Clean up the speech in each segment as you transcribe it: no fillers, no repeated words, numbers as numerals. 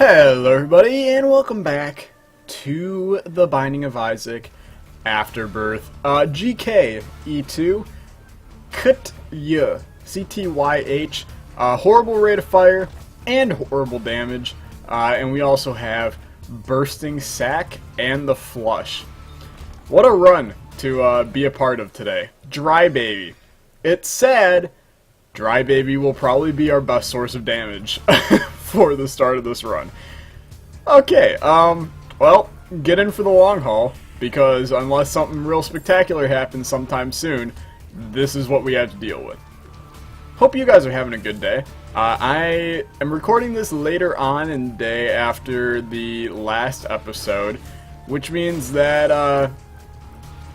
Hello everybody, and welcome back to The Binding of Isaac Afterbirth. GK E2 Ctyh, CTYH, horrible rate of fire and horrible damage, and we also have Bursting Sack and the Flush. What a run to be a part of today. Dry Baby. It's sad, Dry Baby will probably be our best source of damage for the start of this run. Okay, well, get in for the long haul, because unless something real spectacular happens sometime soon, this is what we have to deal with. Hope you guys are having a good day. I am recording this later on in the day after the last episode, which means that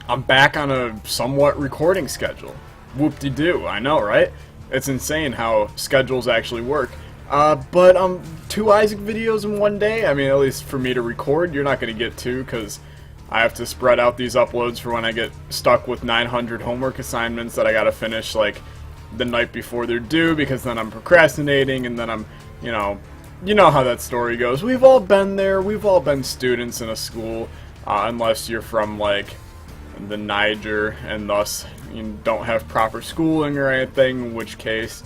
I'm back on a somewhat recording schedule. Whoop-de-doo, I know, right? It's insane how schedules actually work. But 2 Isaac videos in one day, I mean, at least for me to record, you're not going to get 2, because I have to spread out these uploads for when I get stuck with 900 homework assignments that I gotta finish, like, the night before they're due, because then I'm procrastinating, and then I'm, you know how that story goes. We've all been there, we've all been students in a school, unless you're from, like, the Niger, and thus you don't have proper schooling or anything, in which case,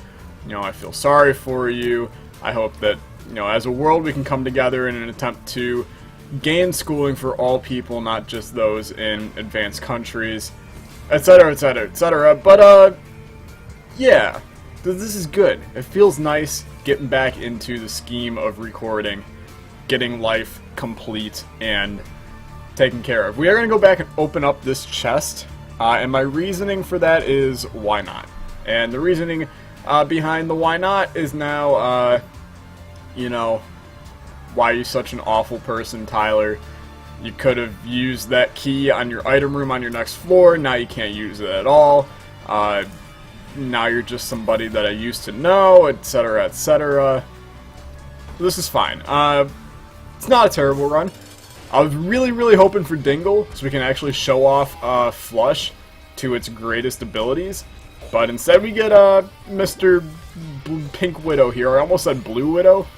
I feel sorry for you. I hope that, as a world we can come together in an attempt to gain schooling for all people, not just those in advanced countries, etc., etc., etc. But, yeah, this is good. It feels nice getting back into the scheme of recording, getting life complete, and taken care of. We are going to go back and open up this chest, and my reasoning for that is why not? And the reasoning behind the why not is now, why are you such an awful person, Tyler? You could have used that key on your item room on your next floor, now you can't use it at all. Now you're just somebody that I used to know, etc., etc. This is fine. It's not a terrible run. I was really hoping for Dingle, so we can actually show off Flush to its greatest abilities. But instead we get Mr. Pink Widow here. I almost said Blue Widow.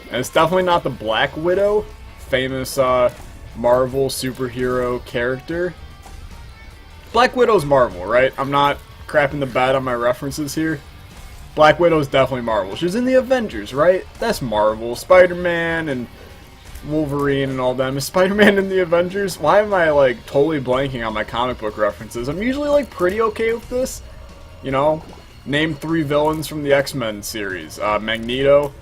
And it's definitely not the Black Widow, famous Marvel superhero character. Black Widow's Marvel, right? I'm not crapping the bed on my references here. Black Widow's definitely Marvel. She was in the Avengers, right? That's Marvel. Spider-Man and Wolverine and all them. Is Spider-Man in the Avengers? Why am I, like, totally blanking on my comic book references? I'm usually, like, pretty okay with this. Name 3 villains from the X-Men series. Magneto,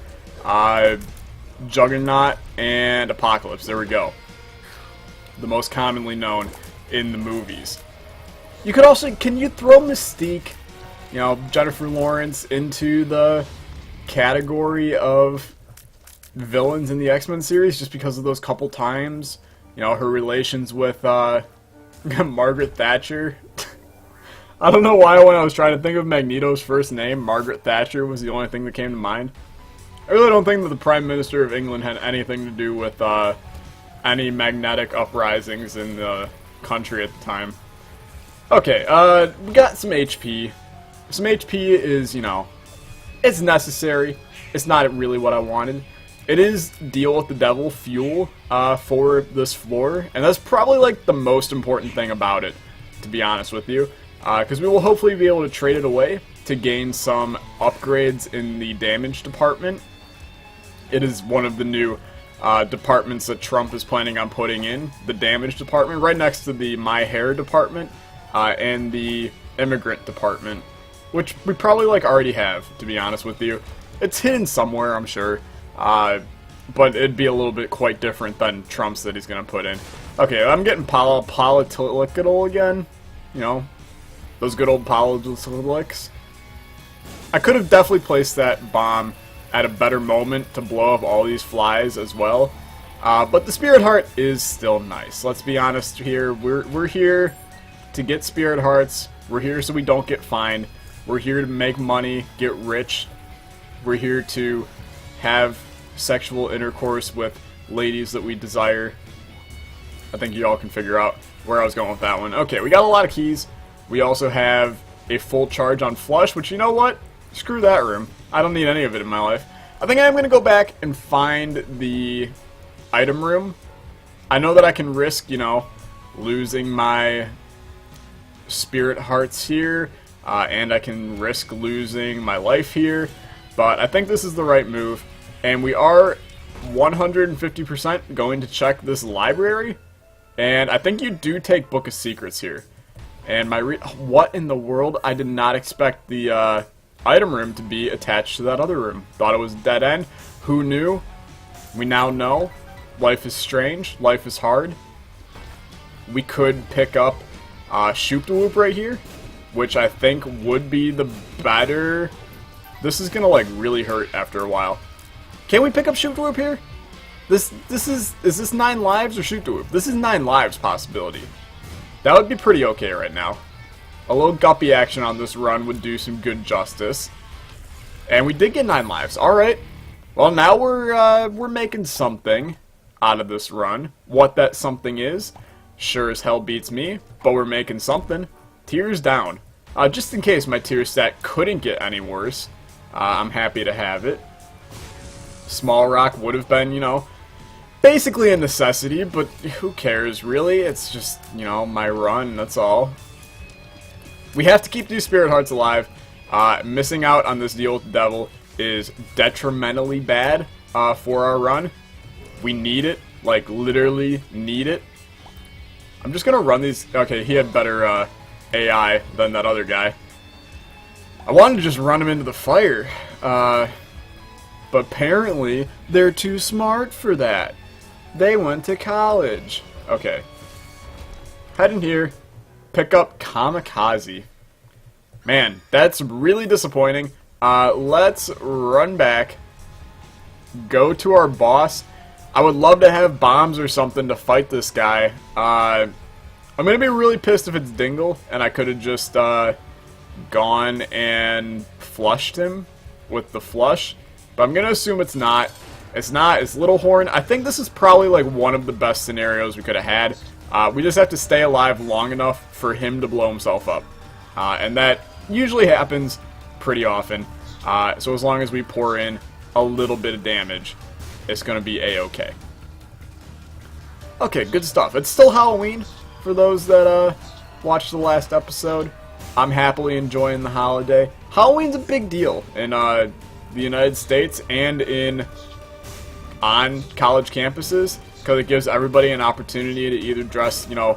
Juggernaut, and Apocalypse. There we go. The most commonly known in the movies. You could also, can you throw Mystique, Jennifer Lawrence, into the category of villains in the X-Men series just because of those couple times? Her relations with, Margaret Thatcher. I don't know why when I was trying to think of Magneto's first name, Margaret Thatcher was the only thing that came to mind. I really don't think that the Prime Minister of England had anything to do with any magnetic uprisings in the country at the time. Okay, we got some HP. Some HP is, it's necessary. It's not really what I wanted. It is Deal with the Devil fuel for this floor, and that's probably like the most important thing about it, to be honest with you. Because we will hopefully be able to trade it away to gain some upgrades in the damage department. It is one of the new departments that Trump is planning on putting in, the damage department, right next to the My Hair department and the immigrant department, which we probably already have, to be honest with you. It's hidden somewhere, I'm sure, but it'd be a little bit quite different than Trump's that he's going to put in. Okay, I'm getting political again, those good old politics. I could have definitely placed that bomb at a better moment to blow up all these flies as well. But the Spirit Heart is still nice. Let's be honest here. We're here to get Spirit Hearts. We're here so we don't get fined. We're here to make money, get rich. We're here to have sexual intercourse with ladies that we desire. I think you all can figure out where I was going with that one. Okay, we got a lot of keys. We also have a full charge on Flush, which, you know what? Screw that room. I don't need any of it in my life. I think I'm going to go back and find the item room. I know that I can risk, you know, losing my spirit hearts here, and I can risk losing my life here, but I think this is the right move, and we are 150% going to check this library, and I think you do take Book of Secrets here. And what in the world? I did not expect the item room to be attached to that other room. Thought it was dead end. Who knew? We now know. Life is strange. Life is hard. We could pick up Shoop the Whoop right here, which I think would be the better. This is gonna like really hurt after a while. Can we pick up Shoop the Whoop here? Is this 9 lives or Shoop the Whoop? This is 9 lives possibility. That would be pretty okay right now. A little guppy action on this run would do some good justice. And we did get 9 lives. Alright. Well, now we're making something out of this run. What that something is, sure as hell beats me, but we're making something. Tears down. Just in case my tear stat couldn't get any worse, I'm happy to have it. Small rock would have been, you know, basically a necessity, but who cares, really? It's just, you know, my run, that's all. We have to keep these spirit hearts alive. Missing out on this deal with the devil is detrimentally bad for our run. We need it, like, literally need it. I'm just gonna run these. Okay, he had better AI than that other guy. I wanted to just run him into the fire, but apparently they're too smart for that. They went to college. Okay. Head in here. Pick up Kamikaze. Man, that's really disappointing. Let's run back. Go to our boss. I would love to have bombs or something to fight this guy. I'm going to be really pissed if it's Dingle, and I could have just gone and flushed him with the flush. But I'm going to assume it's not. It's not. It's Little Horn. I think this is probably like one of the best scenarios we could have had. We just have to stay alive long enough for him to blow himself up. And that usually happens pretty often. So as long as we pour in a little bit of damage, it's going to be a-okay. Okay, good stuff. It's still Halloween for those that watched the last episode. I'm happily enjoying the holiday. Halloween's a big deal in the United States and on college campuses, because it gives everybody an opportunity to either dress, you know,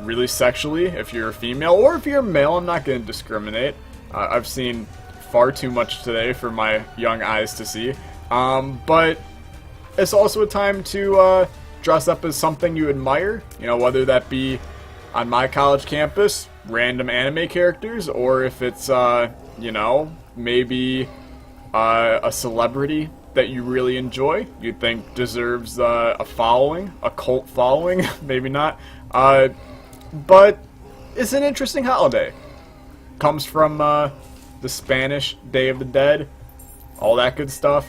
really sexually if you're a female, or if you're a male. I'm not going to discriminate. I've seen far too much today for my young eyes to see. But it's also a time to dress up as something you admire, you know, whether that be on my college campus, random anime characters, or if it's, you know, maybe a celebrity that you really enjoy, you think deserves a following, a cult following, maybe not, but it's an interesting holiday. Comes from the Spanish Day of the Dead, all that good stuff.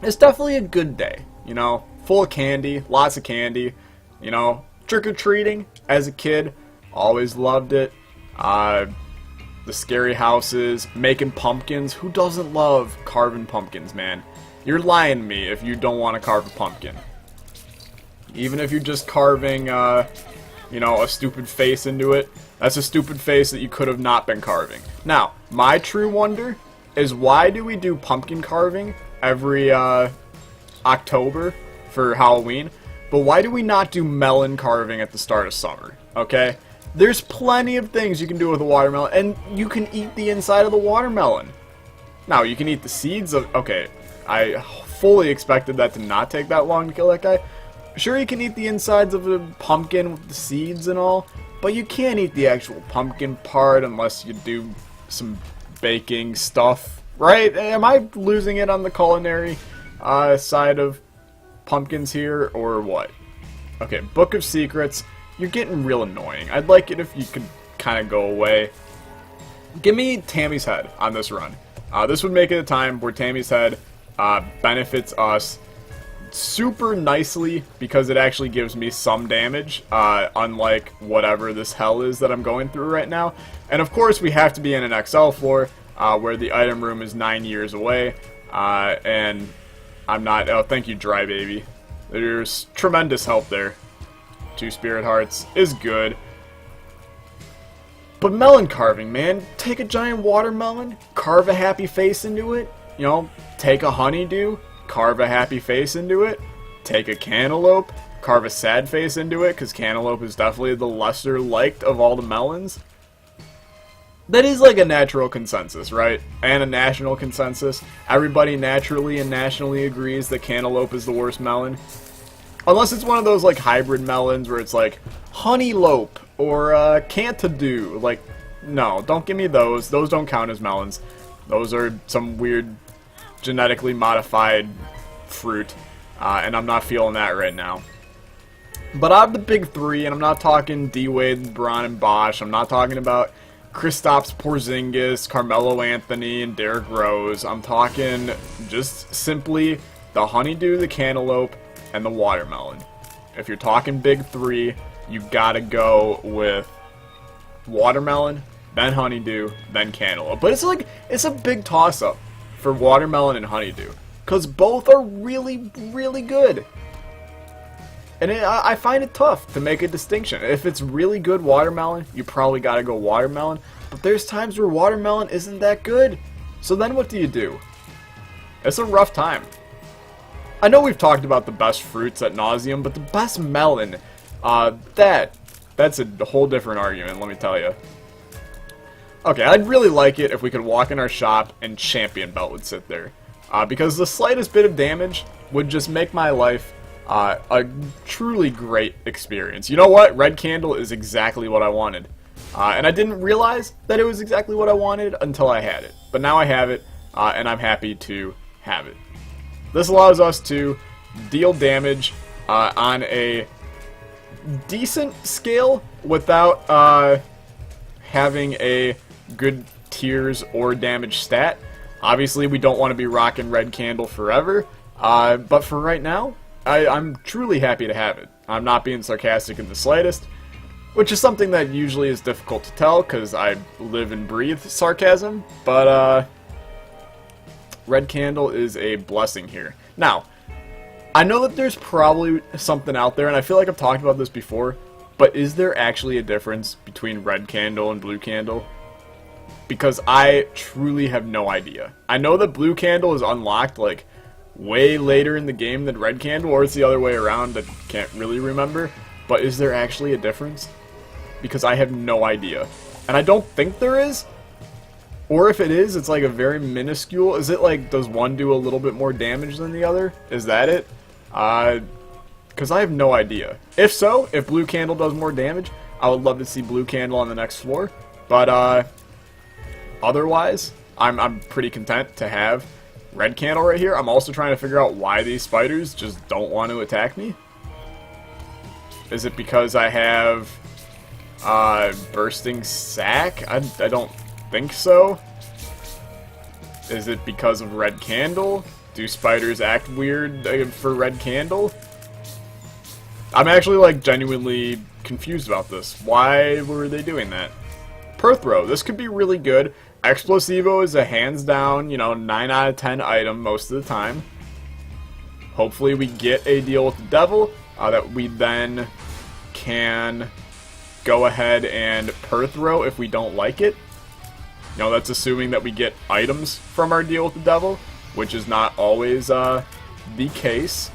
It's definitely a good day, you know, full of candy, lots of candy, you know, trick-or-treating as a kid, always loved it. The scary houses, making pumpkins. Who doesn't love carving pumpkins, man? You're lying to me if you don't want to carve a pumpkin. Even if you're just carving, you know, a stupid face into it, that's a stupid face that you could have not been carving. Now, my true wonder is, why do we do pumpkin carving every October for Halloween, but why do we not do melon carving at the start of summer, okay? There's plenty of things you can do with a watermelon, and you can eat the inside of the watermelon. Now, you can eat the seeds of... Okay, I fully expected that to not take that long to kill that guy. Sure, you can eat the insides of a pumpkin with the seeds and all, but you can't eat the actual pumpkin part unless you do some baking stuff, right? Am I losing it on the culinary side of pumpkins here, or what? Okay, Book of Secrets. You're getting real annoying. I'd like it if you could kind of go away. Give me Tammy's Head on this run. This would make it a time where Tammy's Head benefits us super nicely, because it actually gives me some damage, unlike whatever this hell is that I'm going through right now. And of course, we have to be in an XL floor, where the item room is 9 years away. and I'm not... Oh, thank you, Dry Baby. There's tremendous help there. 2 Spirit Hearts is good. But melon carving, man. Take a giant watermelon, carve a happy face into it. You know, take a honeydew, carve a happy face into it. Take a cantaloupe, carve a sad face into it, because cantaloupe is definitely the lesser liked of all the melons. That is like a natural consensus, right? And a national consensus. Everybody naturally and nationally agrees that cantaloupe is the worst melon. Unless it's one of those like hybrid melons where it's like honeylope or cantadoo. Like, no, don't give me those. Those don't count as melons. Those are some weird genetically modified fruit. And I'm not feeling that right now. But out of the big 3, and I'm not talking D-Wade, Braun, and Bosch. I'm not talking about Kristaps Porzingis, Carmelo Anthony, and Derrick Rose. I'm talking just simply the honeydew, the cantaloupe, and the watermelon. If you're talking big 3, you gotta go with watermelon, then honeydew, then cantaloupe. But it's a big toss-up for watermelon and honeydew, because both are really, really good. And I find it tough to make a distinction. If it's really good watermelon, you probably gotta go watermelon. But there's times where watermelon isn't that good. So then what do? It's a rough time. I know we've talked about the best fruits ad nauseum, but the best melon, that's a whole different argument, let me tell you. Okay, I'd really like it if we could walk in our shop and Champion Belt would sit there. Because the slightest bit of damage would just make my life a truly great experience. You know what? Red Candle is exactly what I wanted. And I didn't realize that it was exactly what I wanted until I had it. But now I have it, and I'm happy to have it. This allows us to deal damage on a decent scale without having a good tears or damage stat. Obviously, we don't want to be rocking Red Candle forever, but for right now, I'm truly happy to have it. I'm not being sarcastic in the slightest, which is something that usually is difficult to tell because I live and breathe sarcasm, but Red Candle is a blessing here. Now, I know that there's probably something out there, and I feel like I've talked about this before, but is there actually a difference between Red Candle and Blue Candle? Because I truly have no idea. I know that Blue Candle is unlocked, like, way later in the game than Red Candle, or it's the other way around, I can't really remember. But is there actually a difference? Because I have no idea. And I don't think there is. Or if it is, it's like a very minuscule. Is it like, does one do a little bit more damage than the other? Is that it? Because I have no idea. If so, if Blue Candle does more damage, I would love to see Blue Candle on the next floor. But, otherwise, I'm pretty content to have Red Candle right here. I'm also trying to figure out why these spiders just don't want to attack me. Is it because I have Bursting Sack? I don't think so. Is it because of Red Candle? Do spiders act weird for Red Candle? I'm actually like genuinely confused about this. Why were they doing that? Perthrow. This could be really good. Explosivo is a hands down, 9 out of 10 item most of the time. Hopefully we get a deal with the devil that we then can go ahead and Perthrow if we don't like it. That's assuming that we get items from our deal with the devil, which is not always the case.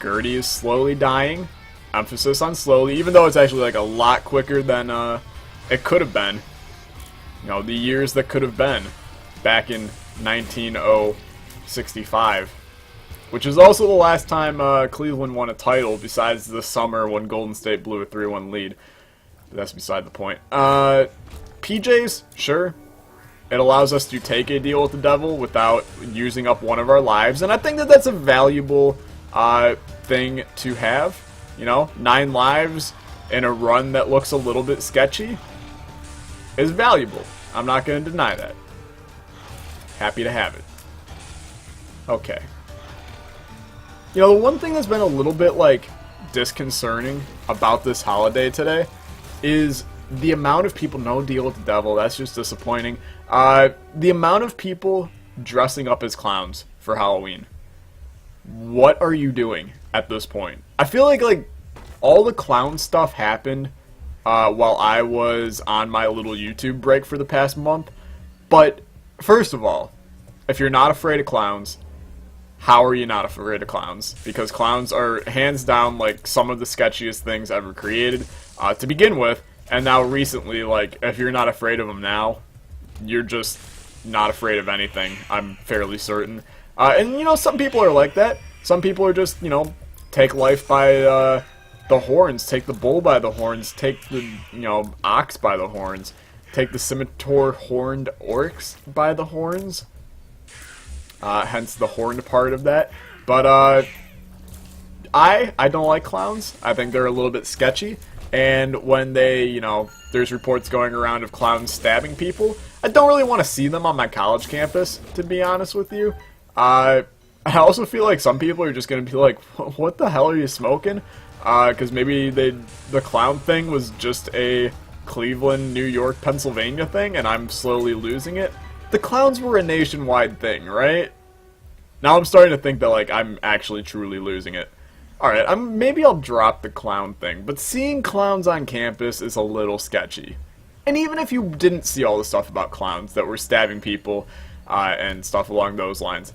Gertie is slowly dying. Emphasis on slowly, even though it's actually like a lot quicker than it could have been. The years that could have been back in 1965. Which is also the last time Cleveland won a title besides the summer when Golden State blew a 3-1 lead. But that's beside the point. PJs, sure. It allows us to take a deal with the devil without using up one of our lives. And I think that that's a valuable thing to have. 9 lives in a run that looks a little bit sketchy is valuable. I'm not going to deny that. Happy to have it. Okay. The one thing that's been a little bit, disconcerting about this holiday today is the amount of people, no deal with the devil, that's just disappointing. The amount of people dressing up as clowns for Halloween. What are you doing at this point? I feel like all the clown stuff happened while I was on my little YouTube break for the past month. But first of all, if you're not afraid of clowns, how are you not afraid of clowns? Because clowns are hands down like some of the sketchiest things ever created to begin with. And now recently, like, if you're not afraid of them now, you're just not afraid of anything, I'm fairly certain. And, you know, some people are like that. Some people are just, you know, take life by the horns, take the bull by the horns, take the, you know, ox by the horns, take the scimitar horned orcs by the horns. Hence the horned part of that. But, I don't like clowns. I think they're a little bit sketchy. And when they, you know, there's reports going around of clowns stabbing people, I don't really want to see them on my college campus, to be honest with you. I also feel like some people are just going to be like, what the hell are you smoking? Because maybe the clown thing was just a Cleveland, New York, Pennsylvania thing, and I'm slowly losing it. The clowns were a nationwide thing, right? Now I'm starting to think that, like, I'm actually truly losing it. Alright, maybe I'll drop the clown thing, but seeing clowns on campus is a little sketchy. And even if you didn't see all the stuff about clowns that were stabbing people and stuff along those lines,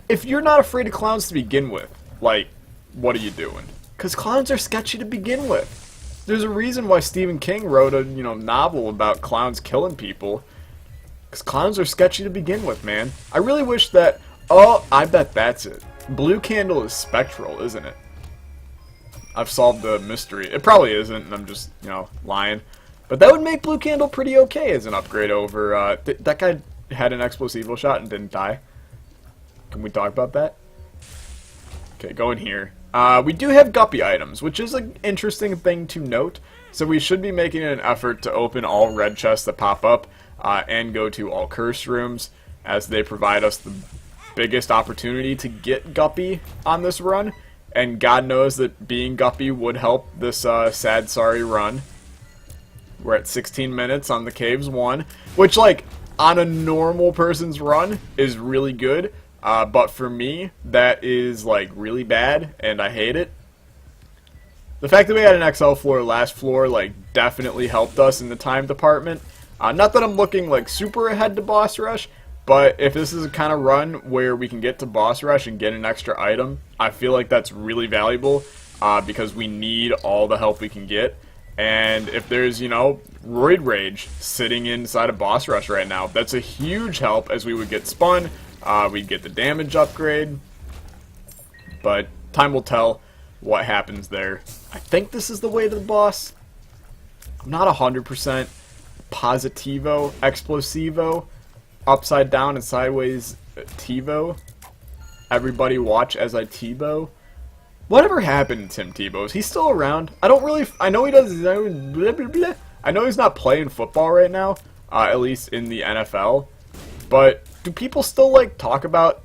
if you're not afraid of clowns to begin with, like, what are you doing? Because clowns are sketchy to begin with. There's a reason why Stephen King wrote a, you know, novel about clowns killing people. Because clowns are sketchy to begin with, man. I really wish that... Oh, I bet that's it. Blue Candle is spectral, isn't it? I've solved the mystery. It probably isn't, and I'm just, you know, lying. But that would make Blue Candle pretty okay as an upgrade over... that guy had an explosivo shot and didn't die. Can we talk about that? Okay, go in here. We do have guppy items, which is an interesting thing to note. So we should be making an effort to open all red chests that pop up and go to all cursed rooms, as they provide us the biggest opportunity to get guppy on this run. And God knows that being guppy would help this sad sorry run. We're at 16 minutes on the Caves 1, which, like, on a normal person's run is really good. But for me, that is, like, really bad, and I hate it. The fact that we had an XL floor last floor, like, definitely helped us in the time department. Not that I'm looking, like, super ahead to boss rush, but if this is a kind of run where we can get to boss rush and get an extra item, I feel like that's really valuable, because we need all the help we can get. And if there's, you know, Roid Rage sitting inside of boss rush right now, that's a huge help, as we would get spun. We'd get the damage upgrade, but time will tell what happens there. I think this is the way to the boss. I'm not 100% positivo, explosivo, upside down and sideways Tivo. Everybody watch as I Tebow. Whatever happened to Tim Tebow? Is he still around? I don't really... I know he does... Blah, blah, blah. I know he's not playing football right now, at least in the NFL, but... do people still, like, talk about,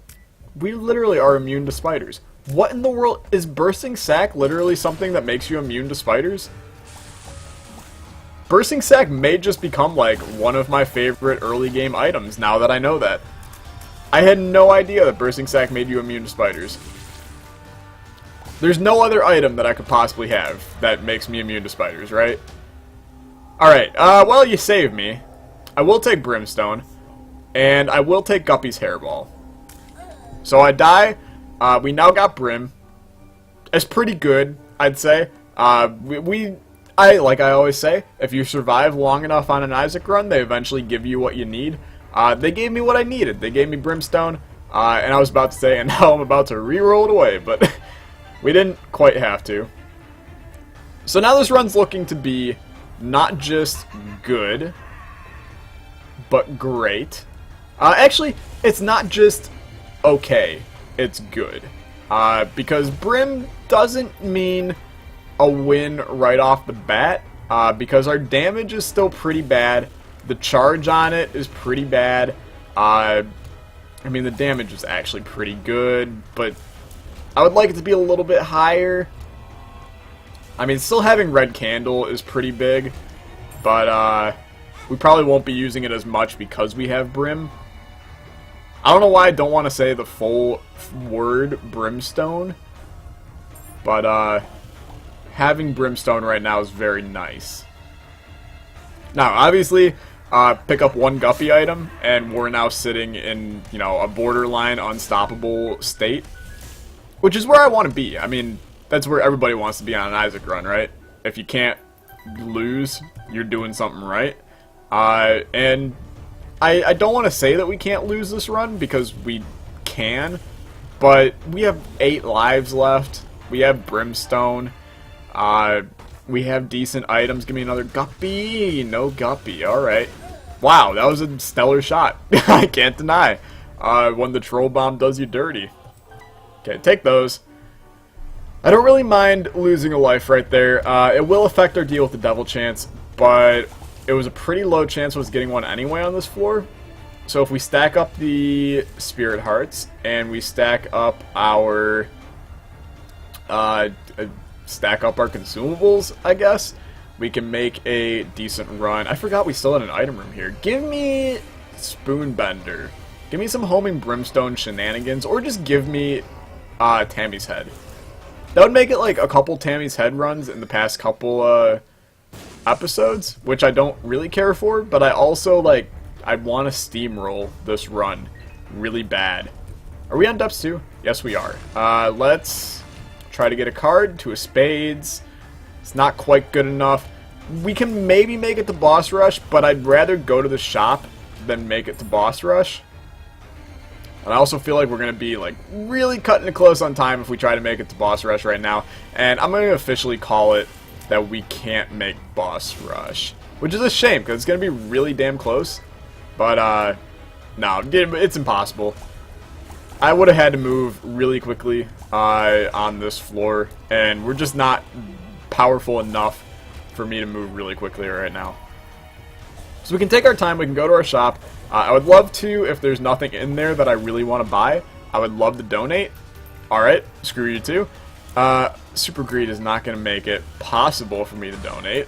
we literally are immune to spiders? What in the world? Is bursting sack literally something that makes you immune to spiders? Bursting sack may just become, like, one of my favorite early game items now that I know that. I had no idea that bursting sack made you immune to spiders. There's no other item that I could possibly have that makes me immune to spiders, right? Alright, well, you saved me. I will take Brimstone. And I will take Guppy's Hairball. So I die. We now got Brim. It's pretty good, I'd say. Like I always say, if you survive long enough on an Isaac run, they eventually give you what you need. They gave me what I needed. They gave me Brimstone. And I was about to say, and now I'm about to re-roll it away. But we didn't quite have to. So now this run's looking to be not just good, but great. Actually, it's not just okay, it's good. Because Brim doesn't mean a win right off the bat, because our damage is still pretty bad. The charge on it is pretty bad. I mean, the damage is actually pretty good, but I would like it to be a little bit higher. I mean, still having Red Candle is pretty big, but we probably won't be using it as much because we have Brim. I don't know why I don't want to say the full word Brimstone, but having Brimstone right now is very nice. Now, obviously, pick up one Guppy item, and we're now sitting in, you know, a borderline unstoppable state, which is where I want to be. I mean, that's where everybody wants to be on an Isaac run, right? If you can't lose, you're doing something right. And I don't want to say that we can't lose this run, because we can, but we have 8 lives left. We have Brimstone. We have decent items. Give me another Guppy. No Guppy. Alright. Wow, that was a stellar shot. I can't deny. When the troll bomb does you dirty. Okay, take those. I don't really mind losing a life right there. It will affect our deal with the devil chance, but it was a pretty low chance of us getting one anyway on this floor. So if we stack up the spirit hearts, and we stack up our consumables, I guess, we can make a decent run. I forgot we still had an item room here. Give me Spoonbender. Give me some homing Brimstone shenanigans, or just give me Tammy's Head. That would make it like a couple Tammy's Head runs in the past couple episodes, which I don't really care for, but I also, like, I want to steamroll this run really bad. Are we on depths 2? Yes, we are. Let's try to get a card to a spades. It's not quite good enough. We can maybe make it to boss rush, but I'd rather go to the shop than make it to boss rush. And I also feel like we're going to be like really cutting it close on time if we try to make it to boss rush right now. And I'm going to officially call it that we can't make boss rush, which is a shame because it's going to be really damn close. But no, it's impossible. I would have had to move really quickly on this floor, and we're just not powerful enough for me to move really quickly right now. So we can take our time, we can go to our shop. I would love to, if there's nothing in there that I really want to buy, I would love to donate. Alright, screw you too. Super Greed is not going to make it possible for me to donate.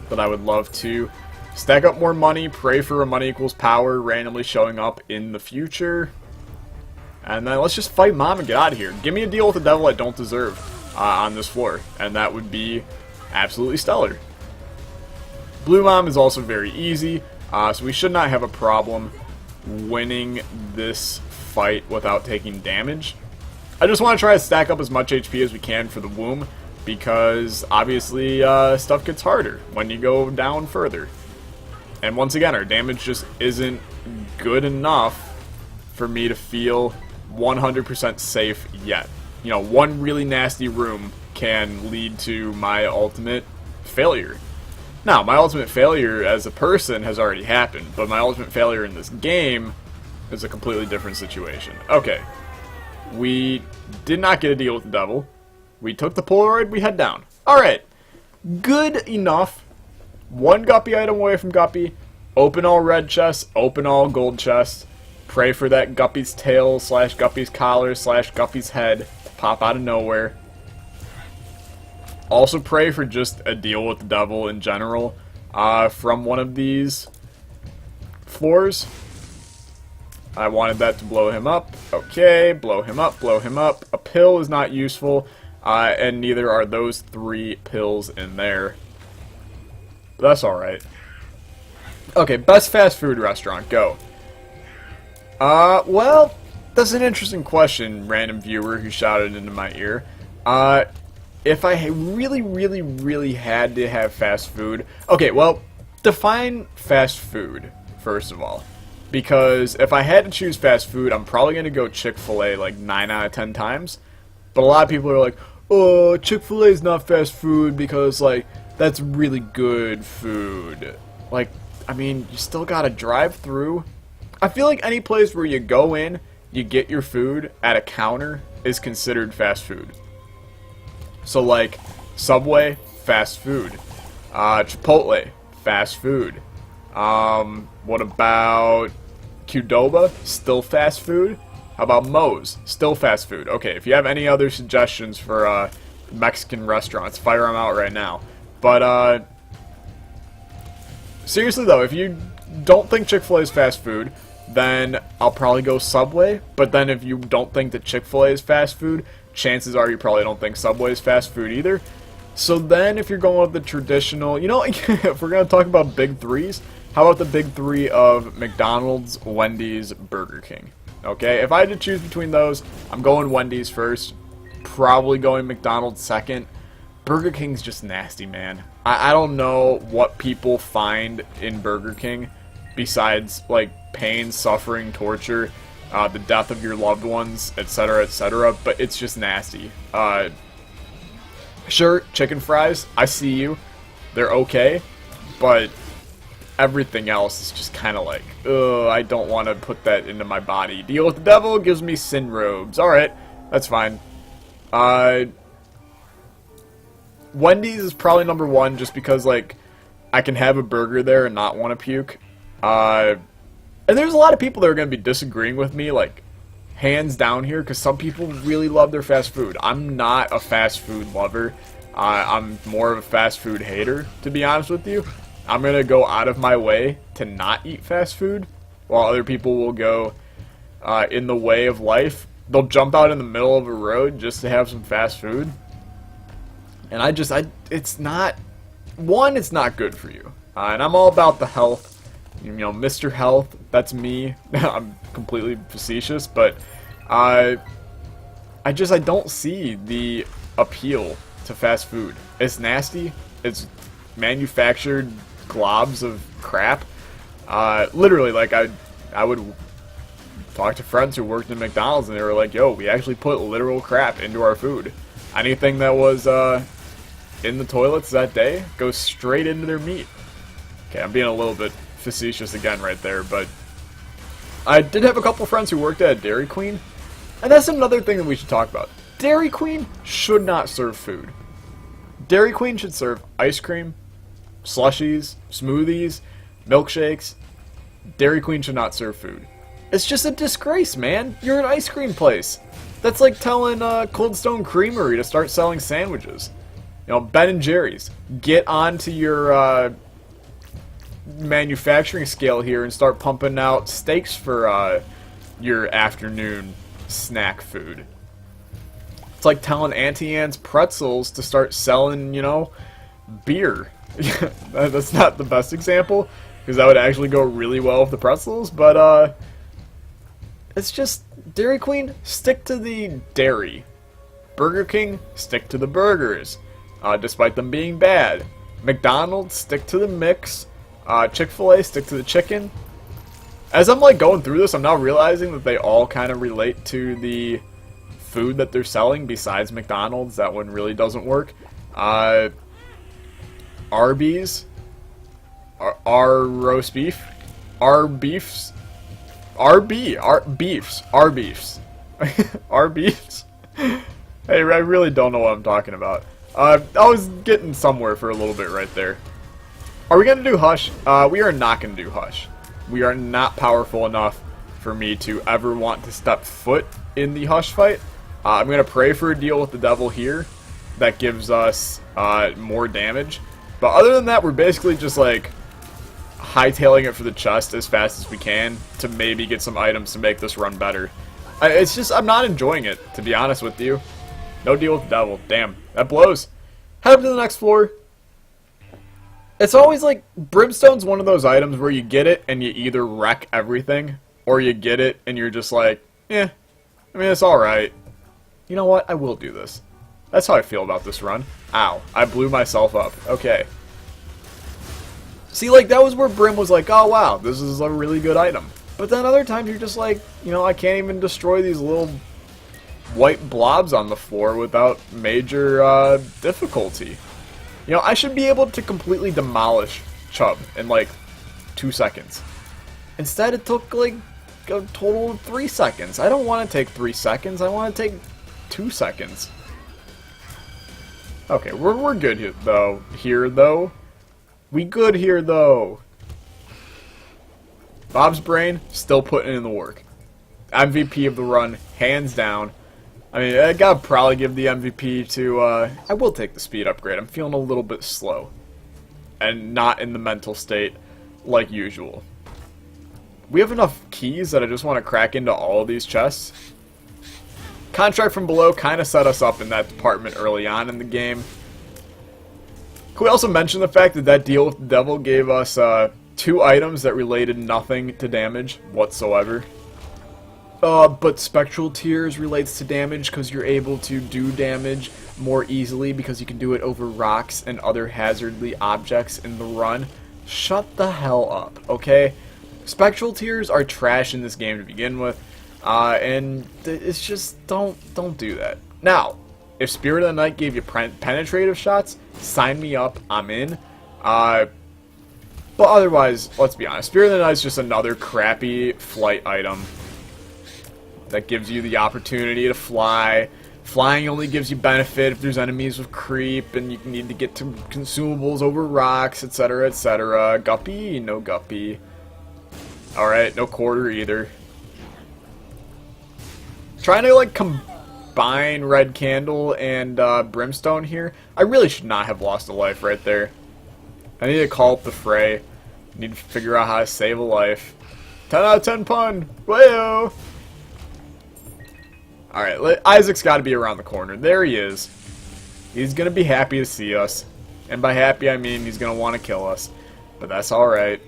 But I would love to stack up more money, pray for a money equals power randomly showing up in the future. And then let's just fight Mom and get out of here. Give me a deal with the devil I don't deserve on this floor. And that would be absolutely stellar. Blue Mom is also very easy. So we should not have a problem winning this fight without taking damage. I just want to try to stack up as much HP as we can for the womb, because obviously stuff gets harder when you go down further. And once again, our damage just isn't good enough for me to feel 100% safe yet. You know, one really nasty room can lead to my ultimate failure. Now, my ultimate failure as a person has already happened, but my ultimate failure in this game is a completely different situation. Okay, we did not get a deal with the devil. We took the Polaroid, we head down. Alright, good enough. One Guppy item away from Guppy. Open all red chests, open all gold chests. Pray for that Guppy's tail slash Guppy's collar slash Guppy's head to pop out of nowhere. Also pray for just a deal with the devil in general from one of these floors. I wanted that to blow him up. Okay, blow him up, blow him up. A pill is not useful, and neither are those 3 pills in there. But that's alright. Okay, best fast food restaurant, go. Well, that's an interesting question, random viewer who shouted into my ear. If I really had to have fast food... Okay, well, define fast food, first of all. Because if I had to choose fast food, I'm probably going to go Chick-fil-A like 9 out of 10 times. But a lot of people are like, oh, Chick-fil-A is not fast food because, like, that's really good food. Like, I mean, you still got to drive through. I feel like any place where you go in, you get your food at a counter is considered fast food. So, like, Subway, fast food. Chipotle, fast food. What about Qdoba? Still fast food. How about Moe's? Still fast food. Okay, if you have any other suggestions for Mexican restaurants, fire them out right now. But Seriously though, if you don't think Chick-fil-A is fast food, then I'll probably go Subway. But then if you don't think that Chick-fil-A is fast food, chances are you probably don't think Subway is fast food either. So then if you're going with the traditional, you know, if we're going to talk about big threes, how about the big three of McDonald's, Wendy's, Burger King? Okay, if I had to choose between those, I'm going Wendy's first, probably going McDonald's second. Burger King's just nasty, man. I don't know what people find in Burger King besides, like, pain, suffering, torture, the death of your loved ones, etc., but it's just nasty. Sure, chicken fries, I see you. They're okay, but everything else is just kind of like, ugh, I don't want to put that into my body. Deal with the devil gives me sin robes. Alright, that's fine. Wendy's is probably number one just because, like, I can have a burger there and not want to puke. And there's a lot of people that are going to be disagreeing with me, like, hands down here, because some people really love their fast food. I'm not a fast food lover. I'm more of a fast food hater, to be honest with you. I'm going to go out of my way to not eat fast food, while other people will go in the way of life. They'll jump out in the middle of a road just to have some fast food. And it's not, one, it's not good for you. And I'm all about the health. You know, Mr. Health, that's me. I'm completely facetious, but I don't see the appeal to fast food. It's nasty. It's manufactured globs of crap. Literally, like, I would talk to friends who worked in McDonald's, and they were like, yo, we actually put literal crap into our food. Anything that was in the toilets that day goes straight into their meat. Okay, I'm being a little bit facetious again right there, but I did have a couple friends who worked at Dairy Queen, and that's another thing that we should talk about. Dairy Queen should not serve food. Dairy Queen should serve ice cream, slushies, smoothies, milkshakes. Dairy Queen should not serve food. It's just a disgrace, man. You're an ice cream place. That's like telling Cold Stone Creamery to start selling sandwiches. You know, Ben & Jerry's, get onto your manufacturing scale here and start pumping out steaks for your afternoon snack food. It's like telling Auntie Anne's Pretzels to start selling, you know, beer. That's not the best example, because that would actually go really well with the pretzels, but it's just, Dairy Queen, stick to the dairy. Burger King, stick to the burgers, despite them being bad. McDonald's, stick to the mix. Chick-fil-A, stick to the chicken. As I'm, like, going through this, I'm now realizing that they all kind of relate to the food that they're selling besides McDonald's. That one really doesn't work. Arby's, our roast beef, our beefs, our beefs. Hey, I really don't know what I'm talking about. I was getting somewhere for a little bit right there. Are we going to do Hush? We are not going to do Hush. We are not powerful enough for me to ever want to step foot in the Hush fight. I'm going to pray for a deal with the devil here that gives us more damage. But other than that, we're basically just like hightailing it for the chest as fast as we can to maybe get some items to make this run better. It's just, I'm not enjoying it, to be honest with you. No deal with the devil. Damn, that blows. Head up to the next floor. It's always like, Brimstone's one of those items where you get it and you either wreck everything, or you get it and you're just like, eh, I mean, it's alright. You know what? I will do this. That's how I feel about this run. Ow. I blew myself up. Okay. See, like, that was where Brim was like, oh, wow, this is a really good item. But then other times you're just like, you know, I can't even destroy these little white blobs on the floor without major difficulty. You know, I should be able to completely demolish Chubb in, like, 2 seconds. Instead, it took, like, a total of 3 seconds. I don't want to take 3 seconds. I want to take 2 seconds. Okay, we're good here, though. We good here, though. Bob's Brain, still putting in the work. MVP of the run, hands down. I mean, I gotta probably give the MVP to, I will take the speed upgrade. I'm feeling a little bit slow. And not in the mental state like usual. We have enough keys that I just want to crack into all of these chests. Contract from Below kind of set us up in that department early on in the game. Can we also mention the fact that that deal with the devil gave us 2 items that related nothing to damage whatsoever? But Spectral Tears relates to damage because you're able to do damage more easily because you can do it over rocks and other hazardly objects in the run. Shut the hell up, okay? Spectral Tears are trash in this game to begin with, and it's just, don't do that. Now, if Spirit of the Night gave you penetrative shots, sign me up, I'm in. But otherwise, let's be honest, Spirit of the Night is just another crappy flight item that gives you the opportunity to fly. Flying only gives you benefit if there's enemies with creep, and you need to get to consumables over rocks, etc., etc. Guppy? No guppy. Alright, no quarter either. Trying to, like, combine Red Candle and Brimstone here. I really should not have lost a life right there. I need to call up the fray. I need to figure out how to save a life. 10 out of 10 pun! Wayo! Alright, Isaac's got to be around the corner. There he is. He's going to be happy to see us. And by happy, I mean he's going to want to kill us. But that's alright.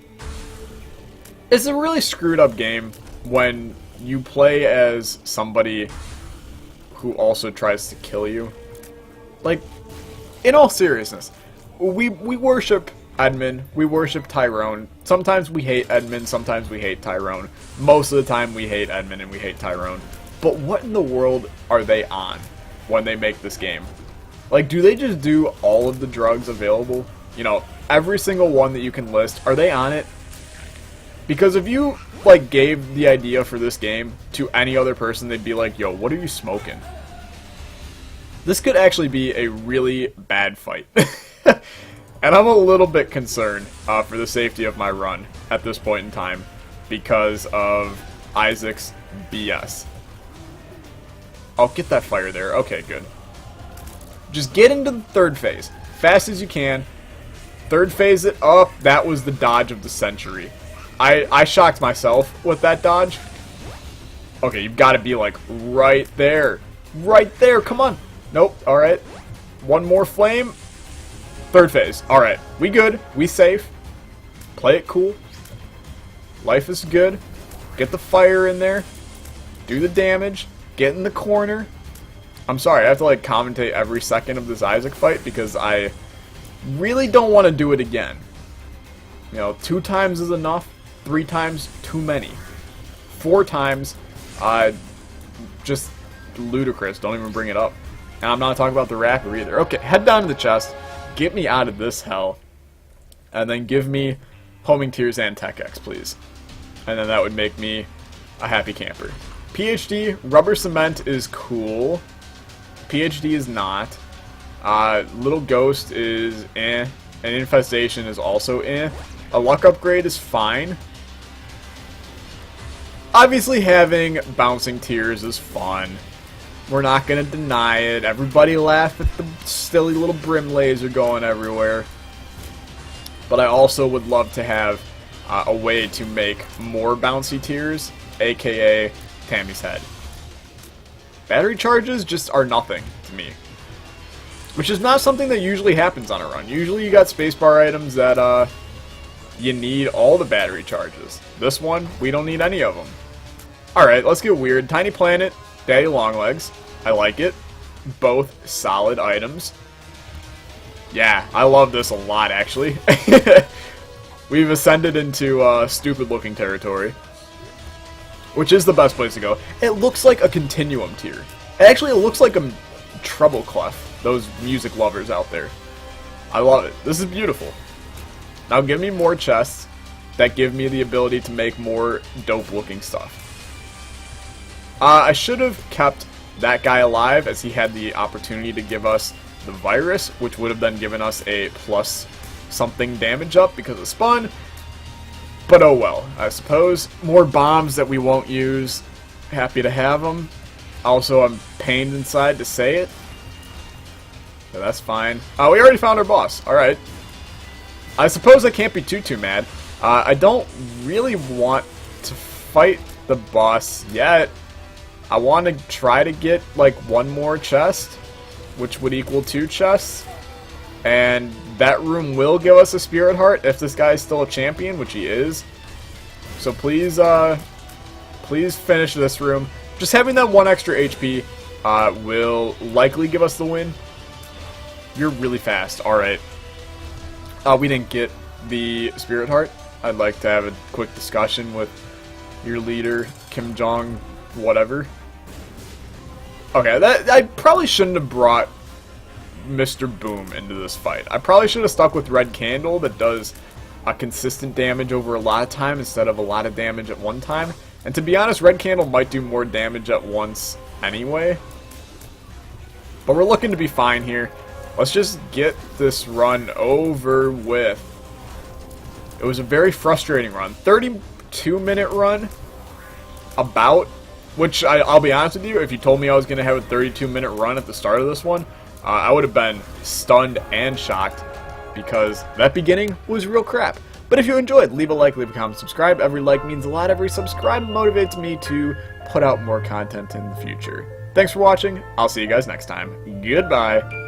It's a really screwed up game when you play as somebody who also tries to kill you. Like, in all seriousness, we worship Edmund, we worship Tyrone. Sometimes we hate Edmund, sometimes we hate Tyrone. Most of the time we hate Edmund and we hate Tyrone. But what in the world are they on when they make this game? Like, do they just do all of the drugs available? You know, every single one that you can list, are they on it? Because if you, like, gave the idea for this game to any other person, they'd be like, yo, what are you smoking? This could actually be a really bad fight. And I'm a little bit concerned for the safety of my run at this point in time because of Isaac's BS. I'll get that fire there. Okay, good. Just get into the third phase. Fast as you can. Third phase it up. That was the dodge of the century. I shocked myself with that dodge. Okay, you've got to be like right there. Right there. Come on. Nope. Alright. One more flame. Third phase. Alright. We good. We safe. Play it cool. Life is good. Get the fire in there. Do the damage. Get in the corner. I'm sorry, I have to like commentate every second of this Isaac fight because I really don't want to do it again. You know, 2 times is enough, 3 times too many. 4 times, just ludicrous, don't even bring it up. And I'm not talking about the rapper either. Okay, head down to the chest, get me out of this hell, and then give me Homing Tears and Tech X, please. And then that would make me a happy camper. PhD, Rubber Cement is cool. PhD is not. Little Ghost is eh. And Infestation is also eh. A Luck Upgrade is fine. Obviously having Bouncing Tears is fun. We're not going to deny it. Everybody laugh at the silly little brim laser going everywhere. But I also would love to have a way to make more Bouncy Tears, aka Tammy's head. Battery charges just are nothing to me. Which is not something that usually happens on a run. Usually you got spacebar items that you need all the battery charges. This one, we don't need any of them. Alright, let's get weird. Tiny Planet, Daddy Longlegs. I like it. Both solid items. Yeah, I love this a lot actually. We've ascended into stupid looking territory. Which is the best place to go. It looks like a continuum tier. Actually, it looks like a treble clef. Those music lovers out there. I love it. This is beautiful. Now give me more chests that give me the ability to make more dope looking stuff. I should have kept that guy alive as he had the opportunity to give us the virus, which would have then given us a plus something damage up because of spawn. But oh well, I suppose. More bombs that we won't use. Happy to have them. Also, I'm pained inside to say it. But that's fine. We already found our boss. Alright. I suppose I can't be too mad. I don't really want to fight the boss yet. I want to try to get like one more chest, which would equal 2 chests. And that room will give us a spirit heart if this guy is still a champion, which he is. So please, please finish this room. Just having that 1 extra HP will likely give us the win. You're really fast. Alright. We didn't get the spirit heart. I'd like to have a quick discussion with your leader, Kim Jong whatever. Okay, I probably shouldn't have brought Mr. Boom into this fight. I probably should have stuck with Red Candle that does a consistent damage over a lot of time instead of a lot of damage at one time. And to be honest, Red Candle might do more damage at once anyway. But we're looking to be fine here. Let's just get this run over with. It was a very frustrating run. 32-minute run. About. Which, I'll be honest with you, if you told me I was going to have a 32-minute run at the start of this one, I would have been stunned and shocked, because that beginning was real crap. But if you enjoyed, leave a like, leave a comment, subscribe. Every like means a lot. Every subscribe motivates me to put out more content in the future. Thanks for watching. I'll see you guys next time. Goodbye.